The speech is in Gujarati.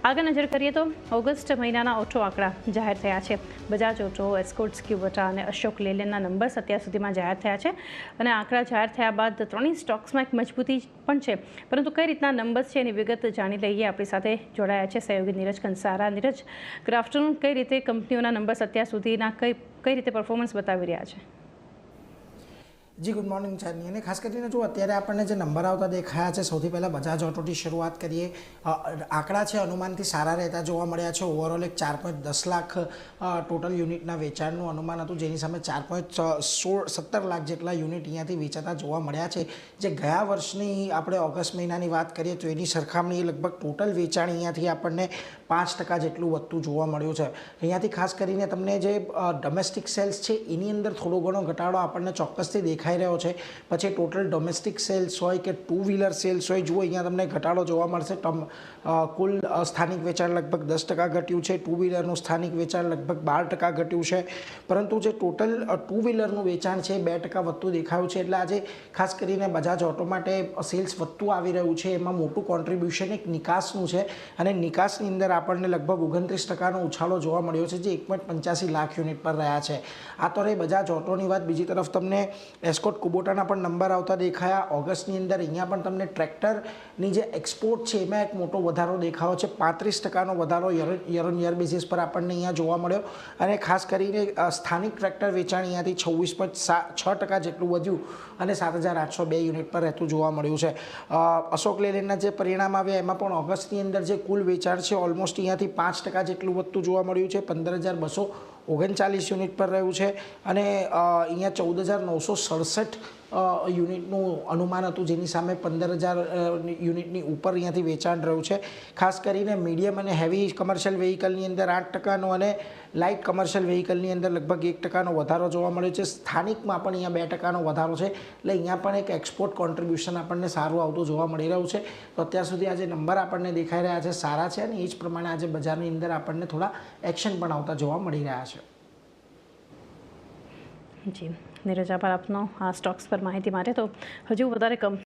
આગળ નજર કરીએ તો ઓગસ્ટ મહિનાના ઓટો આંકડા જાહેર થયા છે। બજાજ ઓટો, એસ્કોર્ટ્સ, ક્યુબોટા અને અશોક લેલેન્ડના નંબર્સ અત્યાર સુધીમાં જાહેર થયા છે અને આંકડા જાહેર થયા બાદ ત્રણેય સ્ટોક્સમાં એક મજબૂતી પણ છે। પરંતુ કઈ રીતના નંબર્સ છે એની વિગત જાણી લઈએ। આપણી સાથે જોડાયા છે સહયોગી નીરજ કંસારા। Neeraj, good afternoon. કઈ રીતે કંપનીઓના નંબર્સ અત્યાર સુધીના કઈ રીતે પરફોર્મન્સ બતાવી રહ્યા છે? જી ગુડ મોર્નિંગ ચાંદની। અને ખાસ કરીને જો અત્યારે આપણને જે નંબર આવતા દેખાયા છે, સૌથી પહેલાં બજાજ ઓટોથી શરૂઆત કરીએ। આંકડા છે અનુમાનથી સારા રહેતા જોવા મળ્યા છે। ઓવરઓલ એક 4.10 લાખ ટોટલ યુનિટના વેચાણનું અનુમાન હતું, જેની સામે 4.17 લાખ જેટલા યુનિટ અહીંયાથી વેચાતા જોવા મળ્યા છે। જે ગયા વર્ષની આપણે ઓગસ્ટ મહિનાની વાત કરીએ તો એની સરખામણી લગભગ ટોટલ વેચાણ અહીંયાથી આપણને 5% જેટલું વધતું જોવા મળ્યું છે। અહીંયાથી ખાસ કરીને તમને જે ડોમેસ્ટિક સેલ્સ છે એની અંદર થોડો ઘણો ઘટાડો આપણને ચોક્કસથી દેખાઈ રહ્યો છે। પછી ટોટલ ડોમેસ્ટિક સેલ્સ હોય કે ટુ વ્હીલર સેલ્સ હોય, જુઓ અહીંયા તમને ઘટાડો જોવા મળશે। કુલ સ્થાનિક વેચાણ લગભગ 10% ઘટ્યું છે। ટુ વ્હીલરનું સ્થાનિક વેચાણ લગભગ 12% ઘટ્યું છે। પરંતુ જે ટોટલ ટુ વ્હીલરનું વેચાણ છે 2% વધતું દેખાયું છે। એટલે આજે ખાસ કરીને બજાજ ઓટો માટે સેલ્સ વધતું આવી રહ્યું છે। એમાં મોટું કોન્ટ્રીબ્યુશન એક નિકાસનું છે અને નિકાસની અંદર આપણને લગભગ 29%નો ઉછાળો જોવા મળ્યો છે, જે 1.85 લાખ યુનિટ પર રહ્યા છે। આ તો રહી બજાજ ઓટોની વાત। બીજી તરફ તમને એસ્કોર્ટ કુબોટાના પણ નંબર આવતા દેખાયા ઓગસ્ટની અંદર। અહીંયા પણ તમને ટ્રેક્ટરની જે એક્સપોર્ટ છે એમાં એક મોટો વધારો દેખાયો છે। 35%નો વધારો યર ઓન યર બેઝિસ પર આપણને અહીંયા જોવા મળ્યો। અને ખાસ કરીને સ્થાનિક ટ્રેક્ટર વેચાણ અહીંયાથી 26.6% જેટલું વધ્યું અને 7,802 યુનિટ પર રહેતું જોવા મળ્યું છે। અશોક લેલેન્ડના જે પરિણામ આવ્યા એમાં પણ ઓગસ્ટની અંદર જે કુલ વેચાણ છે ઓલમોસ્ટ અહીંયાથી 5% જેટલું વધતું જોવા મળ્યું છે। 15,239 યુનિટ પર રહ્યું છે અને અહીંયા 14,967 યુનિટનું અનુમાન હતું, જેની સામે 15,000 યુનિટની ઉપર અહીંયાથી વેચાણ રહ્યું છે। ખાસ કરીને મીડિયમ અને હેવી કમર્શિયલ વ્હીકલની અંદર 8%નો અને લાઇટ કમર્શિયલ વ્હીકલની અંદર લગભગ 1%નો વધારો જોવા મળ્યો છે। સ્થાનિકમાં પણ અહીંયા 2%નો વધારો છે। એટલે અહીંયા પણ એક એક્સપોર્ટ કોન્ટ્રીબ્યુશન આપણને સારું આવતું જોવા મળી રહ્યું છે। તો અત્યાર સુધી આજે નંબર આપણને દેખાઈ રહ્યા છે સારા છે અને એ જ પ્રમાણે આજે બજારની અંદર આપણને થોડા એક્શન પણ આવતા જોવા મળી રહ્યા છે। જી નીરજ, આભાર આપનો આ સ્ટોક્સ પર માહિતી માટે। તો હજુ વધારે કંપની